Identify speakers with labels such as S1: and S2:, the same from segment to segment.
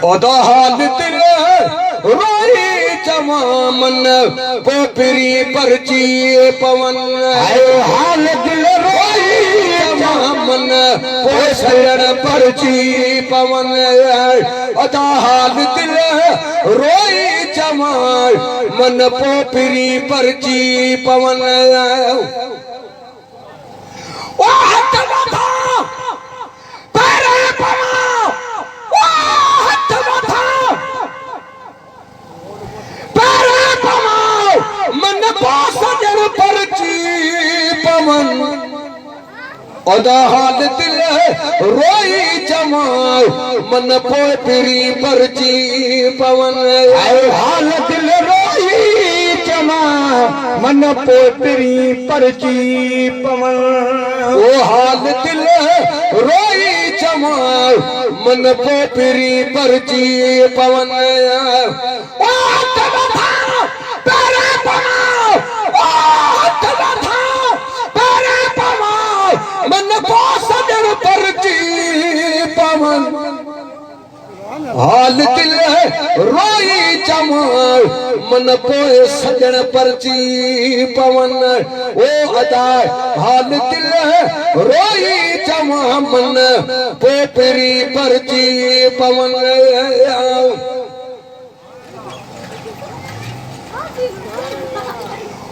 S1: ओदा हाल दिल रोई जवामन पोपरी परची पवन
S2: हाल दिल रोई
S1: जवामन पोसण परची पवन ओदा हाल दिल रोई जवान मन पोपरी परची पवन ओ हथ मथा पैरे पवा ओ हथ मथा पैरे पवा मन पोसण परची पवन ओदा हाल दिल रोई जमाल मन पोपरी परची पवन
S2: हाल दिल रोई जमा मन पोपरी परची पवन
S1: ओ हाल दिल रोई जमाल मन पोपरी परची पवन ओ हथ मथा पैरे पवा ओ हथ मथा पैरे पवा मन पोसण परची पवन हाल दिल रोई जमाल मन पोए सजन परची पवन ओ अदा हाल दिल रोई जमा मन पोपरी परची पवन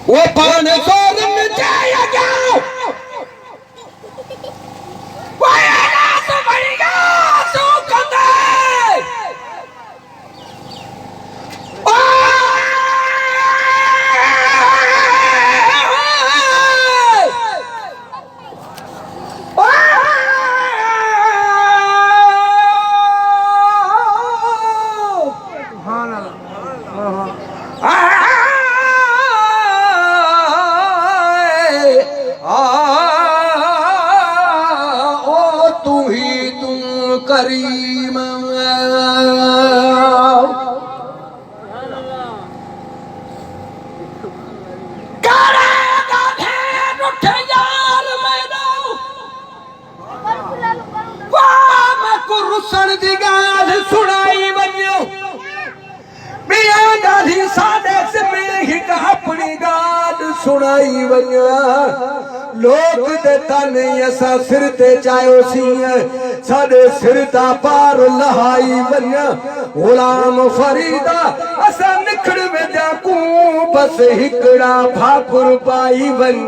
S1: वो पान सोर में जाया गया वाया सो बढ़िया सो कंदे करीम रुसण जी गाल सुनाई वञो मिया ॾाढी सादे में हिक अपनी गाल सुनाई वञो लोक दे तन असां सिर ते चायोसीं साडे सिर ता पार लहाई वञ गुलाम फरीदा असां निखड़ में जाकू बस हिकड़ा भाकुर पाई वञ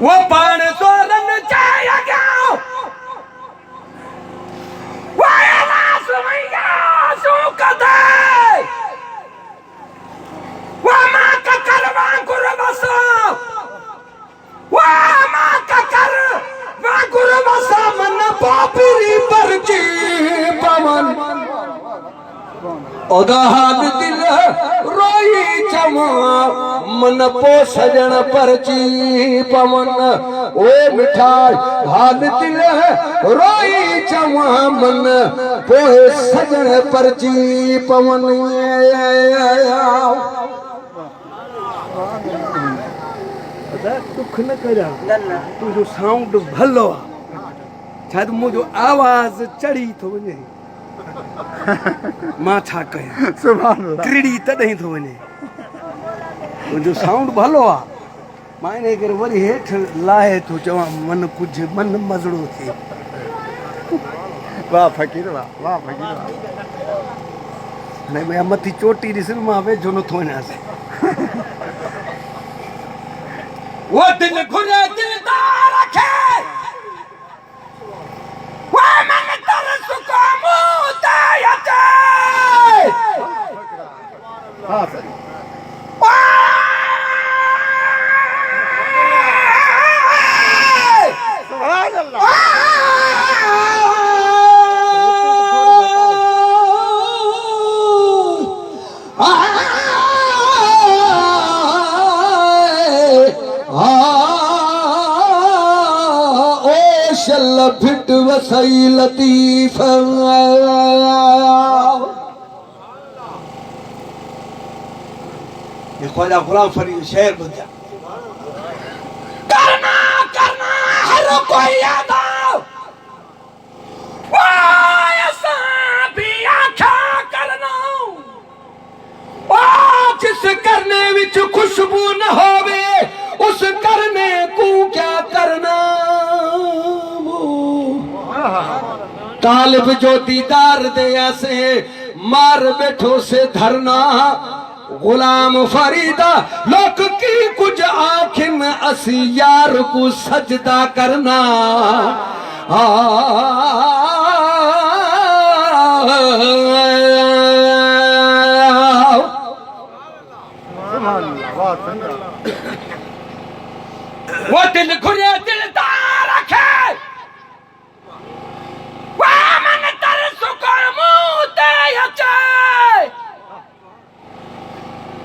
S1: वो पान सोरन जाया गया वाया सुमैया सो कदे वा मा का करवा गुरबसा वा मा का कर वा गुरबसा मन पापरी परची पवन ओदा हाल दिल रोई जमा मन पोसण परची पवन ओ मिठाई हाल दिल रोई जमा मन पोसण परची पवन दुख न करा तुझो साउंड भलो शायद मुझो आवाज चढ़ी थो वञे मां छा कयां
S2: सुभान अल्लाह
S1: क्रीड़ी तॾहिं थो वञे मुंहिंजो साउंड भलो आहे मां इन करे वरी हेठि लाहे थो चवां मन कुझु मन मज़ड़ो थिए
S2: वाह फकीर वाह फकीर
S1: हाणे भैया मथी चोटी ॾिस मां वेझो नथो वञासीं वो दिल घुरे दिलदार रखे वो मन तर सुकामो तायते
S2: हाँ सर सुभान अल्लाह
S1: फिट वसई लतीफ ख्वाजा गुलाम फरीद शेर बन जा करना करना हर कोई याद भी आखा करना जिस करने विच खुशबू न होवे उस करने को क्या करना तालिब जो दीदार दे ऐसे मार बैठो से धरना गुलाम फरीदा लोक की कुछ आखिन असी यार को सजदा करना वो दिल घुरे दिलदार रखे वो मन तर सुकर मुंह ते अचे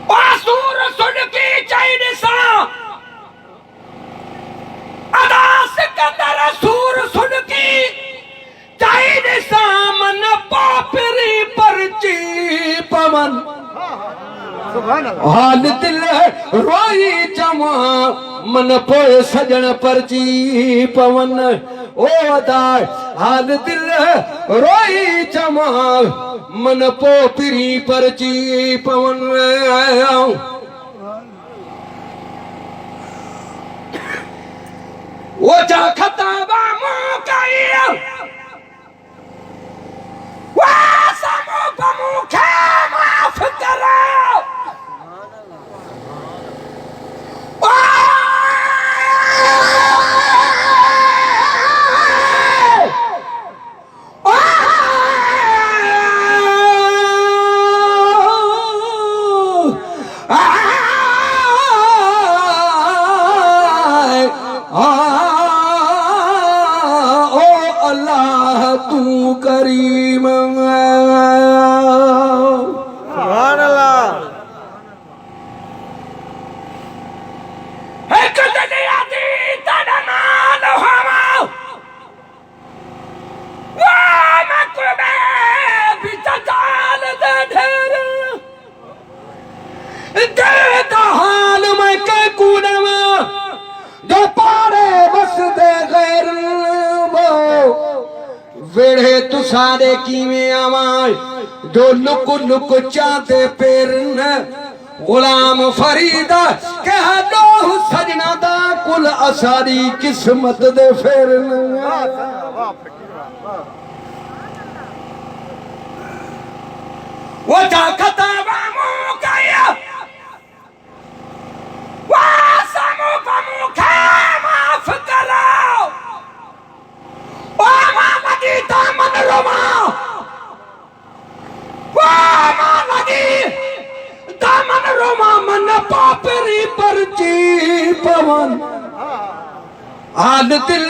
S1: वो सूर सुन की चाहिए सा अदा सिकंदर सूर सुन की चाहिए सा मन पापरी परची पवन हाल दिल रोई जमा मन पोए सजन परची पवन ओ दाय हाल दिल रोई जमा मन पो पिरी परची पवन वो जा खताबा मुकाया वो समो पमुखे माफ करो अल्लाह तू करीम
S2: सुभान अल्लाह
S1: एक दुनिया दी तड़नाल हवा वाह मैं कुबे भी तजाल दे ढेर दे हाल मैं के कूड़वा जो पारे बस दे गैर वेड़े तू सारे कीमें आवाज जो लुक लुक चाहते पेरन गुलाम फरीदा कह दो सजना दा कुल असारी किस्मत दे फेरन वो जा खताबा मुकाया वो समो पमुखे माफ करो ओ मामदी दामन रोमा ओ मामदी दामन रोमा मन पापरी परची पवन हाल दिल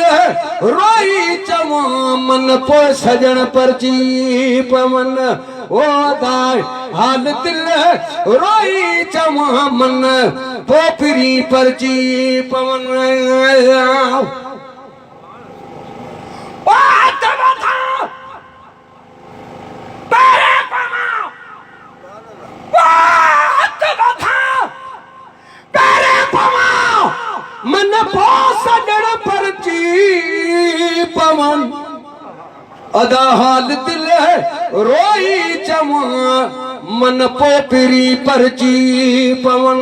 S1: रोई चवा मन पो सजन परची पवन ओ दाय हाल दिल रोई चवा मन पोपरी परची पवन मन सजन परची पवन अदा हाल दिल रोई चवा मन पोपरी परची पवन